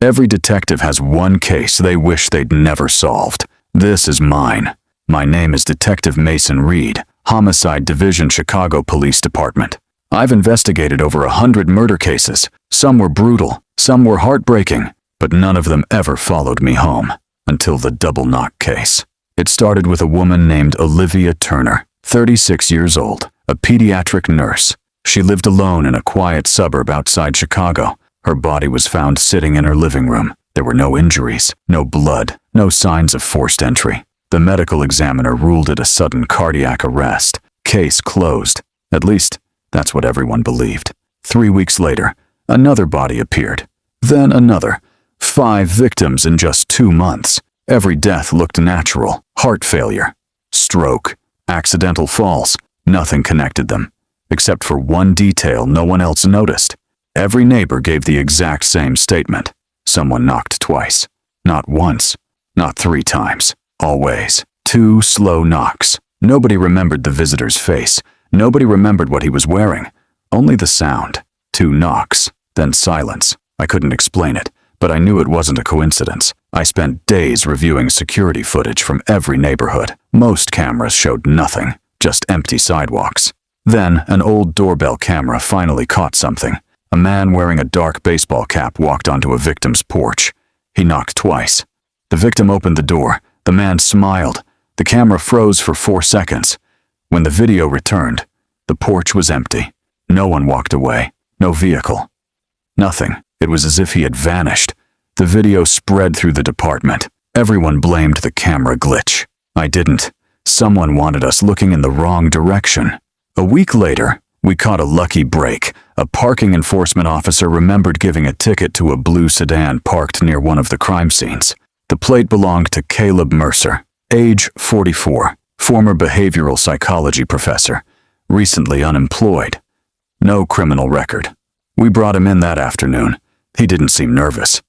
Every detective has one case they wish they'd never solved. This is mine. My name is Detective Mason Reed, Homicide Division, Chicago Police Department. I've investigated over 100 murder cases. Some were brutal, some were heartbreaking, but none of them ever followed me home, until the Double Knock case. It started with a woman named Olivia Turner, 36 years old, a pediatric nurse. She lived alone in a quiet suburb outside Chicago. Her body was found sitting in her living room. There were no injuries, no blood, no signs of forced entry. The medical examiner ruled it a sudden cardiac arrest. Case closed. At least, that's what everyone believed. 3 weeks later, another body appeared. Then another. 5 victims in just 2 months. Every death looked natural. Heart failure, stroke, accidental falls. Nothing connected them, except for one detail no one else noticed. Every neighbor gave the exact same statement. Someone knocked twice. Not once. Not 3 times. Always. 2 slow knocks. Nobody remembered the visitor's face. Nobody remembered what he was wearing. Only the sound. 2 knocks. Then silence. I couldn't explain it, but I knew it wasn't a coincidence. I spent days reviewing security footage from every neighborhood. Most cameras showed nothing, just empty sidewalks. Then, an old doorbell camera finally caught something. A man wearing a dark baseball cap walked onto a victim's porch. He knocked twice. The victim opened the door. The man smiled. The camera froze for 4 seconds. When the video returned, the porch was empty. No one walked away. No vehicle. Nothing. It was as if he had vanished. The video spread through the department. Everyone blamed the camera glitch. I didn't. Someone wanted us looking in the wrong direction. A week later, we caught a lucky break. A parking enforcement officer remembered giving a ticket to a blue sedan parked near one of the crime scenes. The plate belonged to Caleb Mercer, age 44, former behavioral psychology professor, recently unemployed. No criminal record. We brought him in that afternoon. He didn't seem nervous.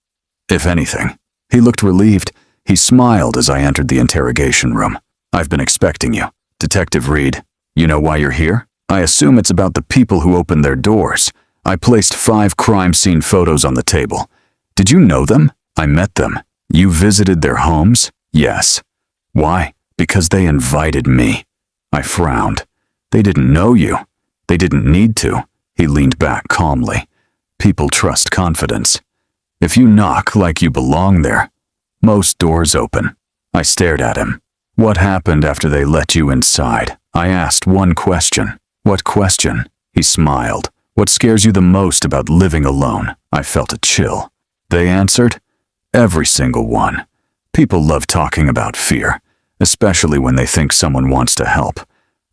If anything, he looked relieved. He smiled as I entered the interrogation room. "I've been expecting you. Detective Reed, you know why you're here? I assume it's about the people who opened their doors. I placed 5 crime scene photos on the table. Did you know them? I met them. You visited their homes? Yes. Why? Because they invited me." I frowned. "They didn't know you. They didn't need to." He leaned back calmly. "People trust confidence. If you knock like you belong there, most doors open." I stared at him. "What happened after they let you inside?" I asked one question. "What question?" He smiled. "What scares you the most about living alone?" I felt a chill. They answered, "Every single one. People love talking about fear, especially when they think someone wants to help."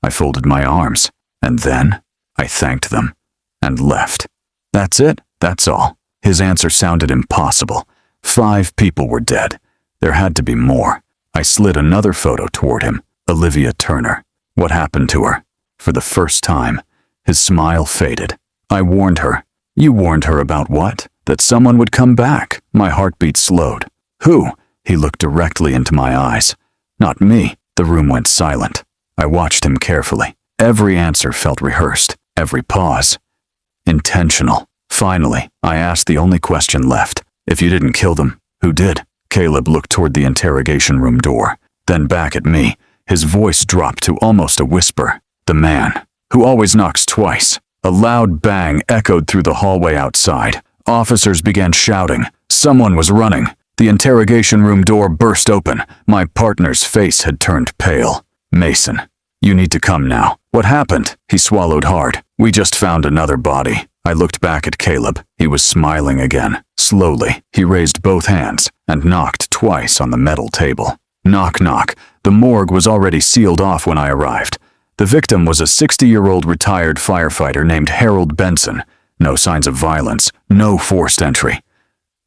I folded my arms, and then I thanked them and left. "That's it? That's all?" His answer sounded impossible. 5 people were dead. There had to be more. I slid another photo toward him. Olivia Turner. What happened to her? For the first time, his smile faded. I warned her. "You warned her about what? That someone would come back." My heartbeat slowed. "Who?" He looked directly into my eyes. "Not me." The room went silent. I watched him carefully. Every answer felt rehearsed. Every pause. Intentional. Finally, I asked the only question left. "If you didn't kill them, who did?" Caleb looked toward the interrogation room door, then back at me. His voice dropped to almost a whisper. "The man who always knocks twice." A loud bang echoed through the hallway outside. Officers began shouting. Someone was running. The interrogation room door burst open. My partner's face had turned pale. "Mason, you need to come now." "What happened?" He swallowed hard. "We just found another body." I looked back at Caleb. He was smiling again. Slowly, he raised both hands and knocked twice on the metal table. Knock, knock. The morgue was already sealed off when I arrived. The victim was a 60-year-old retired firefighter named Harold Benson. No signs of violence, no forced entry.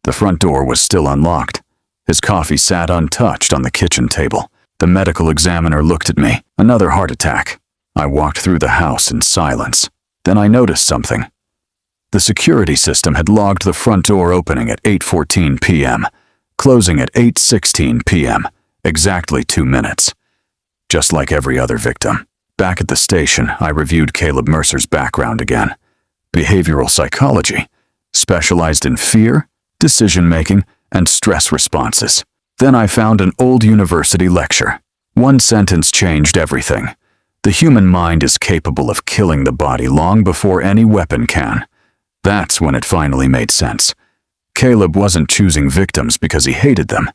The front door was still unlocked. His coffee sat untouched on the kitchen table. The medical examiner looked at me. Another heart attack. I walked through the house in silence. Then I noticed something. The security system had logged the front door opening at 8:14 p.m., closing at 8:16 p.m., exactly 2 minutes. Just like every other victim. Back at the station, I reviewed Caleb Mercer's background again. Behavioral psychology. Specialized in fear? decision-making, and stress responses. Then I found an old university lecture. One sentence changed everything. The human mind is capable of killing the body long before any weapon can. That's when it finally made sense. Caleb wasn't choosing victims because he hated them.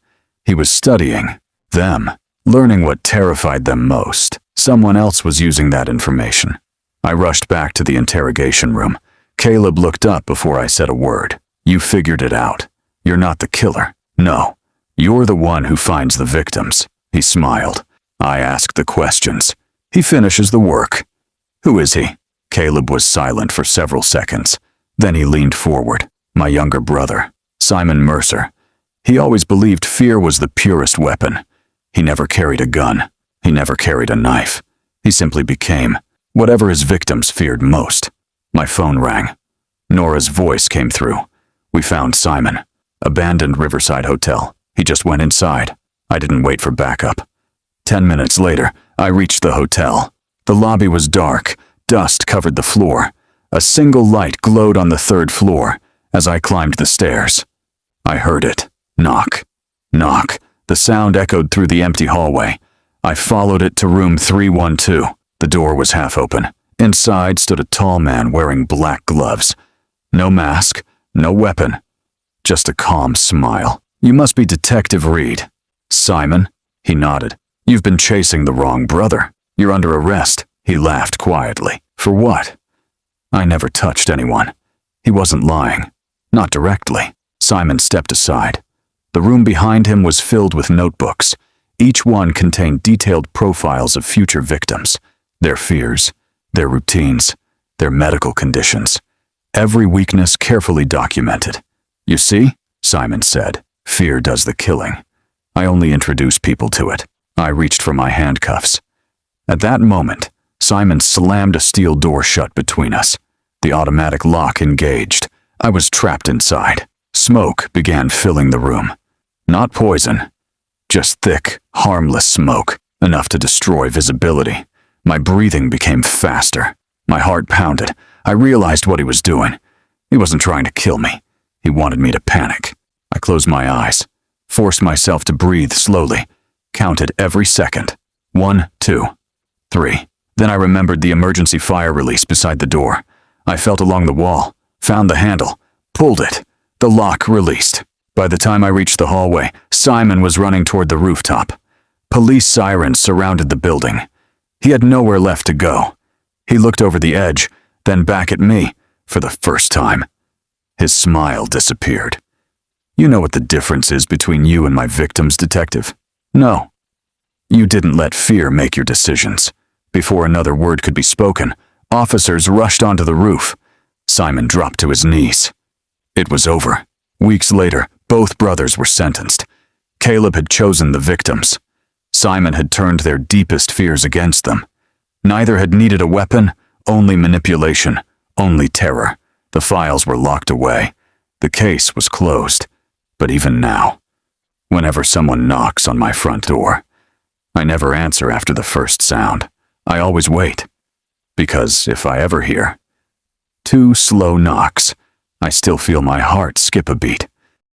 He was studying them, learning what terrified them most. Someone else was using that information. I rushed back to the interrogation room. Caleb looked up before I said a word. You figured it out. You're not the killer. No, you're the one who finds the victims. He smiled. I ask the questions. He finishes the work. Who is he? Caleb was silent for several seconds. Then he leaned forward. My younger brother, Simon Mercer. He always believed fear was the purest weapon. He never carried a gun. He never carried a knife. He simply became whatever his victims feared most. My phone rang. Nora's voice came through. We found Simon. Abandoned Riverside Hotel. He just went inside. I didn't wait for backup. 10 minutes later, I reached the hotel. The lobby was dark. Dust covered the floor. A single light glowed on the 3rd floor as I climbed the stairs. I heard it. Knock. Knock. The sound echoed through the empty hallway. I followed it to room 312. The door was half open. Inside stood a tall man wearing black gloves. No mask, no weapon. Just a calm smile. You must be Detective Reed. Simon? He nodded. You've been chasing the wrong brother. You're under arrest. He laughed quietly. For what? I never touched anyone. He wasn't lying. Not directly. Simon stepped aside. The room behind him was filled with notebooks. Each one contained detailed profiles of future victims, their fears, their routines, their medical conditions. Every weakness carefully documented. You see, Simon said, fear does the killing. I only introduce people to it. I reached for my handcuffs. At that moment, Simon slammed a steel door shut between us. The automatic lock engaged. I was trapped inside. Smoke began filling the room. Not poison, just thick, harmless smoke, enough to destroy visibility. My breathing became faster. My heart pounded. I realized what he was doing. He wasn't trying to kill me. He wanted me to panic. I closed my eyes, forced myself to breathe slowly, counted every second. 1, 2, 3. Then I remembered the emergency fire release beside the door. I felt along the wall, found the handle, pulled it. The lock released. By the time I reached the hallway, Simon was running toward the rooftop. Police sirens surrounded the building. He had nowhere left to go. He looked over the edge, then back at me, for the first time. His smile disappeared. You know what the difference is between you and my victims, Detective? No. You didn't let fear make your decisions. Before another word could be spoken, officers rushed onto the roof. Simon dropped to his knees. It was over. Weeks later, both brothers were sentenced. Caleb had chosen the victims. Simon had turned their deepest fears against them. Neither had needed a weapon, only manipulation, only terror. The files were locked away. The case was closed. But even now, whenever someone knocks on my front door, I never answer after the first sound. I always wait. Because if I ever hear 2 slow knocks, I still feel my heart skip a beat.